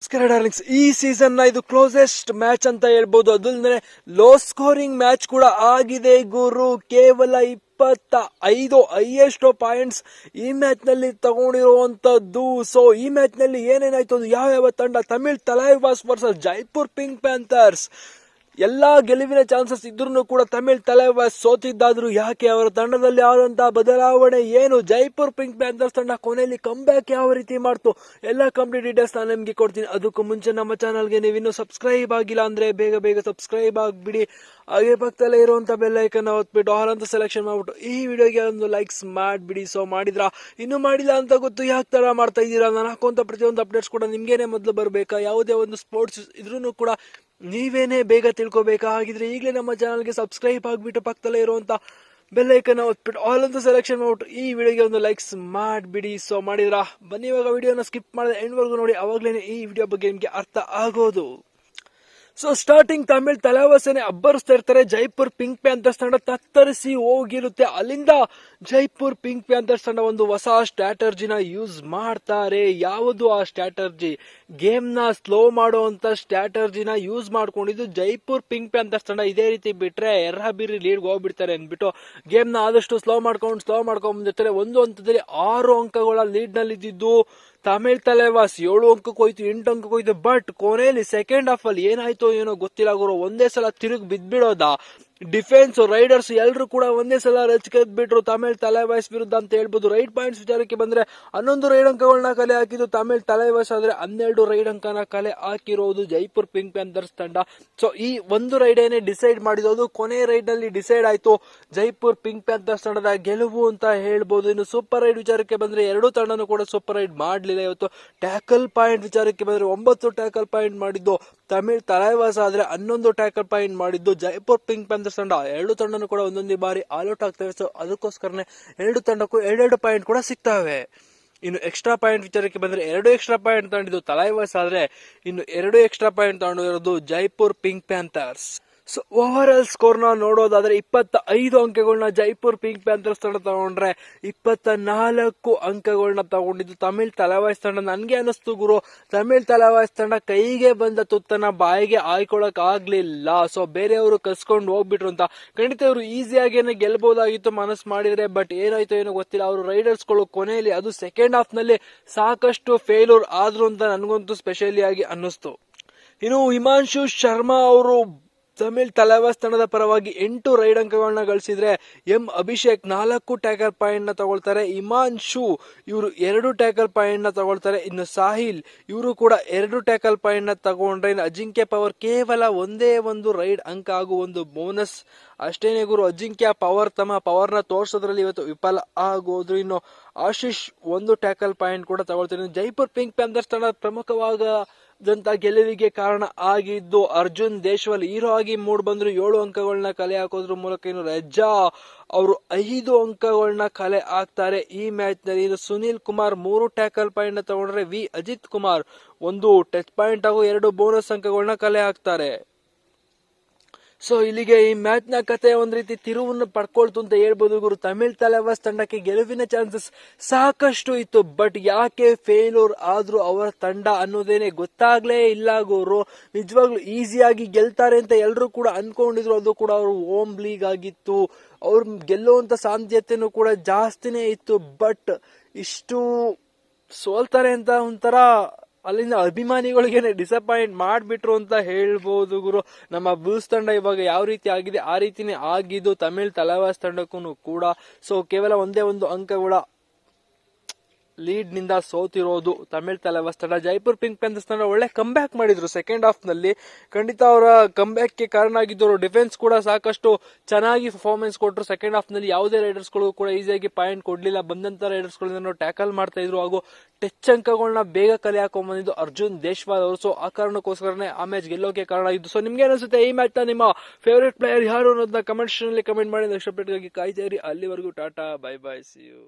ನಮಸ್ಕಾರ ಡಾರ್ಲಿಂಗ್ಸ್, ಈ ಸೀಸನ್ ನ ಇದು ಕ್ಲೋಸೆಸ್ಟ್ ಮ್ಯಾಚ್ ಅಂತ ಹೇಳ್ಬೋದು. ಅದಲ್ಲದೆ ಲೋ ಸ್ಕೋರಿಂಗ್ ಮ್ಯಾಚ್ ಕೂಡ ಆಗಿದೆ ಗುರು. ಕೇವಲ 25 ಹೈಯೆಸ್ಟ್ ಪಾಯಿಂಟ್ಸ್ ಈ ಮ್ಯಾಚ್ ನಲ್ಲಿ ತಗೊಂಡಿರುವಂತದ್ದು. ಸೊ ಈ ಮ್ಯಾಚ್ ನಲ್ಲಿ ಏನೇನಾಯ್ತು, ಯಾವ ತಂಡ, Tamil Thalaivas versus Jaipur pink panthers, ಎಲ್ಲಾ ಗೆಲುವಿನ ಚಾನ್ಸಸ್ ಇದ್ರೂ ಕೂಡ ತಮಿಳ್ ತಲೈವಾಸ್ ಸೋತಿದ್ದಾದ್ರು. ಯಾಕೆ, ಅವರ ತಂಡದಲ್ಲಿ ಆದಂತಹ ಬದಲಾವಣೆ ಏನು, ಜೈಪುರ್ ಪಿಂಕ್ ಪ್ಯಾಂಥರ್ಸ್ ತಂಡ ಕೊನೆಯಲ್ಲಿ ಕಂಬ್ಯಾಕ್ ಯಾವ ರೀತಿ ಮಾಡ್ತು, ಎಲ್ಲ ಕಂಪ್ಲೀಟ್ ಡೀಟೇಲ್ಸ್ ನಾನು ನಿಮಗೆ ಕೊಡ್ತೀನಿ. ಅದಕ್ಕೂ ಮುಂಚೆ ನಮ್ಮ ಚಾನಲ್ಗೆ ನೀವು ಇನ್ನೂ ಸಬ್ಸ್ಕ್ರೈಬ್ ಆಗಿಲ್ಲ ಅಂದ್ರೆ ಬೇಗ ಸಬ್ಸ್ಕ್ರೈಬ್ ಆಗಿಬಿಡಿ. ಹಾಗೆ ಪಕ್ಕದಲ್ಲೇ ಇರುವಂತ ಬೆಲ್ ಐಕನ್ ಒತ್ಬಿಟ್ಟು ಆಲ್ ಅಂತ ಸೆಲೆಕ್ಷನ್ ಮಾಡ್ಬಿಟ್ಟು ಈ ವಿಡಿಯೋಗೆ ಒಂದು ಲೈಕ್ಸ್ ಮಾಡಿಬಿಡಿ. ಸೊ ಇನ್ನೂ ಮಾಡಿಲ್ಲ ಅಂತ ಗೊತ್ತು, ಯಾಕೆ ತರ ಮಾಡ್ತಾ ಇದ್ದೀರಾ? ನಾನು ಹಾಕುವಂತ ಪ್ರತಿಯೊಂದು ಅಪ್ಡೇಟ್ಸ್ ಕೂಡ ನಿಮ್ಗೇನೆ ಮೊದಲು ಬರಬೇಕಾ? ಯಾವುದೇ ಒಂದು ಸ್ಪೋರ್ಟ್ಸ್ ಇದ್ರೂ ಕೂಡ ನೀವೇನೇ ಬೇಗ ತಿಳ್ಕೊಬೇಕಾ? ಹಾಗಿದ್ರೆ ಈಗಲೇ ನಮ್ಮ ಚಾನಲ್ಗೆ ಸಬ್ಸ್ಕ್ರೈಬ್ ಆಗಿಬಿಟ್ಟು ಪಕ್ಕದಲ್ಲೇ ಇರುವಂತ ಬೆಲ್ ಐಕನ್ ಒತ್ಬಿಟ್ಟು ಆಲ್ ಅಂತ ಸೆಲೆಕ್ಷನ್ ಮಾಡ್ಬಿಟ್ಟು ಈ ವಿಡಿಯೋಗೆ ಒಂದು ಲೈಕ್ಸ್ ಮಾಡಿಬಿಡಿ. ಸೊ ಬನ್ನಿ ಇವಾಗ ವಿಡಿಯೋನ ಸ್ಕಿಪ್ ಮಾಡಿದ್ರೆ ಎಂಡ್ ವರ್ಗು ನೋಡಿ, ಅವಾಗ್ಲೇನೆ ಈ ವಿಡಿಯೋ ಬಗ್ಗೆ ನಿಮ್ಗೆ ಅರ್ಥ ಆಗೋದು. ಸೊ ಸ್ಟಾರ್ಟಿಂಗ್ ತಮಿಳ್ ತಲೈವಾಸನೆ ಅಬ್ಬರಿಸ್ತಾ ಇರ್ತಾರೆ. ಜೈಪುರ್ ಪಿಂಕ್ ಪ್ಯಾಂಥರ್ಸ್ ತಂಡ ತತ್ತರಿಸಿ ಹೋಗಿರುತ್ತೆ. ಅಲ್ಲಿಂದ ಜೈಪುರ್ ಪಿಂಕ್ ಪ್ಯಾಂಥರ್ಸ್ ತಂಡ ಒಂದು ಹೊಸ ಸ್ಟ್ರಾಟರ್ಜಿನ ಯೂಸ್ ಮಾಡ್ತಾರೆ. ಯಾವುದು ಆ ಸ್ಟ್ರಾಟರ್ಜಿ? ಗೇಮ್ ನ ಸ್ಲೋ ಮಾಡುವಂತ ಸ್ಟ್ರಾಟರ್ಜಿನ ಯೂಸ್ ಮಾಡ್ಕೊಂಡಿದ್ದು ಜೈಪುರ್ ಪಿಂಕ್ ಪ್ಯಾಂಥರ್ಸ್ ತಂಡ. ಇದೇ ರೀತಿ ಬಿಟ್ರೆ ಎರ್ರಬಿರಿ ಲೀಡ್ ಹೋಗ್ಬಿಡ್ತಾರೆ ಅಂದ್ಬಿಟ್ಟು ಗೇಮ್ ನ ಆದಷ್ಟು ಸ್ಲೋ ಮಾಡ್ಕೊಂಡು ಬಂದಿರ್ತಾರೆ. ಒಂದು ಹಂತದಲ್ಲಿ 6 ಅಂಕಗಳ ಲೀಡ್ ನಲ್ಲಿ ಇದ್ದಿದ್ದು ತಮಿಳ್ ತಲೈವಾಸ್ 7 ಅಂಕಕ್ಕೆ ಹೋಯ್ತು, 8 ಅಂಕಕ್ಕೆ ಹೋಯ್ತು. ಬಟ್ ಕೊನೆಯಲ್ಲಿ ಸೆಕೆಂಡ್ ಹಾಫ್ ಅಲ್ಲಿ ಏನಾಯ್ತು ಏನೋ ಗೊತ್ತಿಲ್ಲ ಗುರು, ಒಂದೇ ಸಲ ತಿರುಗಿ ಬಿದ್ಬಿಡೋದ. ಡಿಫೆನ್ಸ್, ರೈಡರ್ಸ್ ಎಲ್ಲರೂ ಕೂಡ ಒಂದೇ ಸಲ ರಚಿಕೆದ್ ಬಿಟ್ರು ತಮಿಳ್ ತಲೈವಾಸ್ ವಿರುದ್ಧ ಅಂತ ಹೇಳ್ಬೋದು. ರೈಡ್ ಪಾಯಿಂಟ್ಸ್ ವಿಚಾರಕ್ಕೆ ಬಂದ್ರೆ 11 ರೈಡ್ ಅಂಕಗಳನ್ನ ಕಲೆ ಹಾಕಿದ್ದು ತಮಿಳ್ ತಲೈವಾಸ್, ಆದ್ರೆ 12 ರೈಡ್ ಅಂಕನ ಕಲೆ ಹಾಕಿರೋದು ಜೈಪುರ್ ಪಿಂಕ್ ಪ್ಯಾಂಥರ್ಸ್ ತಂಡ. ಸೊ ಈ ಒಂದು ರೈಡ್ ಏನೇ ಡಿಸೈಡ್ ಮಾಡಿರೋದು, ಕೊನೆ ರೈಡ್ ನಲ್ಲಿ ಡಿಸೈಡ್ ಆಯ್ತು ಜೈಪುರ್ ಪಿಂಕ್ ಪ್ಯಾಂಥರ್ಸ್ ತಂಡದ ಗೆಲುವು ಅಂತ ಹೇಳ್ಬೋದು. ಇನ್ನು ಸೂಪರ್ ರೈಡ್ ವಿಚಾರಕ್ಕೆ ಬಂದ್ರೆ ಎರಡೂ ತಂಡನೂ ಕೂಡ ಸೂಪರ್ ರೈಡ್ ಮಾಡಲಿಲ್ಲ. ಇವತ್ತು ಟ್ಯಾಕಲ್ ಪಾಯಿಂಟ್ ವಿಚಾರಕ್ಕೆ ಬಂದ್ರೆ 9 ಟ್ಯಾಕಲ್ ಪಾಯಿಂಟ್ ಮಾಡಿದ್ದು ತಮಿಳ್ ತಲೈವಾಸ್, ಆದ್ರೆ 11 ಟ್ಯಾಕಲ್ ಪಾಯಿಂಟ್ ಮಾಡಿದ್ದು ಜೈಪುರ್ ಪಿಂಕ್ ಪ್ಯಾಂಥರ್ಸ್ ತಂಡ. ಎರಡು ತಂಡನೂ ಕೂಡ ಒಂದೊಂದೇ ಬಾರಿ ಆಲ್ಔಟ್ ಆಗ್ತವೆ. ಸೊ ಅದಕ್ಕೋಸ್ಕರನೇ ಎರಡು ತಂಡಕ್ಕೂ 2 ಪಾಯಿಂಟ್ ಕೂಡ ಸಿಗ್ತವೆ. ಇನ್ನು ಎಕ್ಸ್ಟ್ರಾ ಪಾಯಿಂಟ್ ವಿಚಾರಕ್ಕೆ ಬಂದ್ರೆ 2 ಎಕ್ಸ್ಟ್ರಾ ಪಾಯಿಂಟ್ ತಗೊಂಡಿದ್ದು ತಲೈವಾಸ್, ಆದ್ರೆ ಇನ್ನು 2 ಎಕ್ಸ್ಟ್ರಾ ಪಾಯಿಂಟ್ ತಗೊಂಡಿರೋದು Jaipur pink panthers. So over all score ನ ನೋಡೋದಾದ್ರೆ 25 ಅಂಕಗಳನ್ನ ಜೈಪುರ್ ಪಿಂಕ್ ಪ್ಯಾಂಥರ್ಸ್ ತಂಡ ತಗೊಂಡ್ರೆ 24 ಅಂಕಗಳನ್ನ ತಗೊಂಡಿದ್ದು ತಮಿಳ್ ತಲೈವಾಸ್ ತಂಡ. ನನ್ಗೆ ಅನಿಸ್ತು ಗುರು, ತಮಿಳ್ ತಲೈವಾಸ್ ತಂಡ ಕೈಗೆ ಬಂದ ತುತ್ತನ ಬಾಯಿಗೆ ಹಾಯ್ಕೊಳಕ್ ಆಗ್ಲಿಲ್ಲ. ಸೊ ಬೇರೆಯವರು ಕಸ್ಕೊಂಡು ಹೋಗ್ಬಿಟ್ರು ಅಂತ. ಖಂಡಿತ ಇವರು ಈಸಿಯಾಗೇನೆ ಗೆಲ್ಬಹುದಾಗಿತ್ತು ಮನಸ್ಸು ಮಾಡಿದ್ರೆ. ಬಟ್ ಏನಾಯ್ತು ಏನೋ ಗೊತ್ತಿಲ್ಲ, ಅವರು ರೈಡರ್ಸ್ ಗಳು ಕೊನೆಯಲ್ಲಿ, ಅದು ಸೆಕೆಂಡ್ ಹಾಫ್ ನಲ್ಲಿ ಸಾಕಷ್ಟು ಫೇಲ್ಯೂರ್ ಆದ್ರು ಅಂತ ನನ್ಗಂತೂ ಸ್ಪೆಷಲಿ ಆಗಿ ಅನ್ನಿಸ್ತು. ಇನ್ನು ಹಿಮಾಂಶು ಶರ್ಮಾ ಅವರು ತಮಿಳ್ ತಲೈವಾಸ್ ತಂಡದ ಪರವಾಗಿ 8 ರೈಡ್ ಅಂಕಗಳನ್ನ ಗಳಿಸಿದ್ರೆ ಅಭಿಷೇಕ್ 4 ಟ್ಯಾಕಲ್ ಪಾಯಿಂಟ್ ನ ತಗೊಳ್ತಾರೆ. ಹಿಮಾಂಶು ಇವರು 2 ಟ್ಯಾಕಲ್ ಪಾಯಿಂಟ್ ನ ತಗೊಳ್ತಾರೆ. ಇನ್ನು ಸಾಹಿಲ್ ಇವರು ಕೂಡ 2 ಟ್ಯಾಕಲ್ ಪಾಯಿಂಟ್ ನ ತಗೊಂಡ್ರೆ, ಇನ್ನು ಅಜಿಂಕ್ಯ ಪವರ್ ಕೇವಲ ಒಂದೇ ಒಂದು ರೈಡ್ ಅಂಕ ಹಾಗೂ ಒಂದು ಬೋನಸ್ ಅಷ್ಟೇನೆ ಗುರು. ಅಜಿಂಕ್ಯ ಪವರ್ ತಮ್ಮ ಪವರ್ ನ ತೋರ್ಸೋದ್ರಲ್ಲಿ ಇವತ್ತು ವಿಫಲ ಆಗೋದ್ರು. ಇನ್ನು ಆಶೀಶ್ 1 ಟ್ಯಾಕಲ್ ಪಾಯಿಂಟ್ ಕೂಡ ತಗೊಳ್ತಾರೆ. ಜೈಪುರ್ ಪಿಂಕ್ ಪ್ಯಾಂಥರ್ಸ್ ತಂಡ ಪ್ರಮುಖವಾದಂತ ಗೆಲುವಿಗೆ ಕಾರಣ ಆಗಿದ್ದು ಅರ್ಜುನ್ ದೇಶ್ವಾಲ್ ಹೀರೋ ಆಗಿ ಮೂಡ್ ಬಂದ್ರು. 7 ಅಂಕಗಳನ್ನ ಕಲೆ ಹಾಕೋದ್ರ ಮೂಲಕ ಇನ್ನು ರಜ್ಜಾ ಅವರು 5 ಅಂಕಗಳನ್ನ ಕಲೆ ಹಾಕ್ತಾರೆ ಈ ಮ್ಯಾಚ್ ನಲ್ಲಿ. ಇನ್ನು ಸುನಿಲ್ ಕುಮಾರ್ 3 ಟ್ಯಾಕಲ್ ಪಾಯಿಂಟ್ ನ ತಗೊಂಡ್ರೆ ಅಜಿತ್ ಕುಮಾರ್ 1 ಟಚ್ ಪಾಯಿಂಟ್ ಹಾಗೂ 2 ಬೋನಸ್ ಅಂಕಗಳನ್ನ ಕಲೆ ಹಾಕ್ತಾರೆ. ಸೊ ಇಲ್ಲಿಗೆ ಈ ಮ್ಯಾಚ್ ನ ಕತೆ ಒಂದ್ ರೀತಿ ತಿರುವನ್ನು ಪಡ್ಕೊಳ್ತು ಅಂತ ಹೇಳ್ಬೋದು ಗುರು. ತಮಿಳ್ ತಲೈವಾಸ್ ತಂಡಕ್ಕೆ ಗೆಲುವಿನ ಚಾನ್ಸಸ್ ಸಾಕಷ್ಟು ಇತ್ತು. ಬಟ್ ಯಾಕೆ ಫೇಲ್ಯೂರ್ ಆದ್ರೂ ಅವರ ತಂಡ ಅನ್ನೋದೇನೆ ಗೊತ್ತಾಗ್ಲೇ ಇಲ್ಲ ಗುರು. ನಿಜವಾಗ್ಲೂ ಈಸಿಯಾಗಿ ಗೆಲ್ತಾರೆ ಅಂತ ಎಲ್ಲರೂ ಕೂಡ ಅನ್ಕೊಂಡಿದ್ರು. ಅದು ಕೂಡ ಅವರು ಹೋಮ್ ಲೀಗ್ ಆಗಿತ್ತು, ಅವ್ರು ಗೆಲ್ಲುವಂತ ಸಾಧ್ಯತೆನೂ ಕೂಡ ಜಾಸ್ತಿನೇ ಇತ್ತು. ಬಟ್ ಇಷ್ಟು ಸೋಲ್ತಾರೆ ಅಂತ ಒಂಥರ ಅಲ್ಲಿಂದ ಅಭಿಮಾನಿಗಳಿಗೇನೆ ಡಿಸಪಾಯಿಂಟ್ ಮಾಡ್ಬಿಟ್ರು ಅಂತ ಹೇಳ್ಬೋದು ಗುರು. ನಮ್ಮ ಬೂಸ್ ತಂಡ ಇವಾಗ ಯಾವ ರೀತಿ ಆಗಿದೆ ಆ ರೀತಿನೇ ಆಗಿದ್ದು ತಮಿಳ್ ತಲೈವಾಸ್ ತಂಡಕ್ಕೂ ಕೂಡ. ಸೊ ಕೇವಲ ಒಂದೇ ಒಂದು ಅಂಕಗಳ ಲೀಡ್ ನಿಂದ ಸೋತಿರೋದು ತಮಿಳ್ ತಲೈವಾಸ್ ತಂಡ. ಜೈಪುರ್ ಪಿಂಕ್ ಪ್ಯಾಂಥರ್ಸ್ ತಂಡ ಒಳ್ಳೆ ಕಂಬ್ಯಾಕ್ ಮಾಡಿದ್ರು ಸೆಕೆಂಡ್ ಹಾಫ್ ನಲ್ಲಿ. ಖಂಡಿತ ಅವರ ಕಂಬ್ಯಾಕ್ ಗೆ ಕಾರಣ ಆಗಿದ್ದವರು ಡಿಫೆನ್ಸ್ ಕೂಡ ಸಾಕಷ್ಟು ಚೆನ್ನಾಗಿ ಪರ್ಫಾರ್ಮೆನ್ಸ್ ಕೊಟ್ಟರು. ಸೆಕೆಂಡ್ ಹಾಫ್ ನಲ್ಲಿ ಯಾವುದೇ ರೈಡರ್ಸ್ ಗಳು ಕೂಡ ಈಸಿಯಾಗಿ ಪಾಯಿಂಟ್ ಕೊಡ್ಲಿಲ್ಲ. ಬಂದಂತ ರೈಡರ್ಸ್ ಗಳನ್ನ ಟ್ಯಾಕಲ್ ಮಾಡ್ತಾ ಇದ್ರು ಹಾಗೂ ಟಚ್ ಅಂಕಗಳನ್ನ ಬೇಗ ಕಲೆ ಹಾಕೊಂಡ್ ಬಂದಿದ್ದು ಅರ್ಜುನ್ ದೇಶ್ವಾಲ್ ಅವರು. ಸೊ ಆ ಕಾರಣಕ್ಕೋಸ್ಕರನೇ ಆ ಮ್ಯಾಚ್ ಗೆಲ್ಲೋಕೆ ಕಾರಣ ಆಗಿದ್ದು. ಸೊ ನಿಮ್ಗೆ ಅನಿಸುತ್ತೆ ಈ ಮ್ಯಾಚ್ ನ ನಿಮ್ಮ ಫೇವರೇಟ್ ಪ್ಲೇಯರ್ ಯಾರು ಅನ್ನೋದನ್ನ ಕಮೆಂಟ್ ನಲ್ಲಿ ಕಮೆಂಟ್ ಮಾಡಿ. ನೆಕ್ಸ್ಟ್ ಅಪ್ಡೇಟ್ ಗಾಗಿ ಕಾಯ್ತಾ ಇರಿ. ಅಲ್ಲಿವರೆಗೂ tata, bye bye, see you.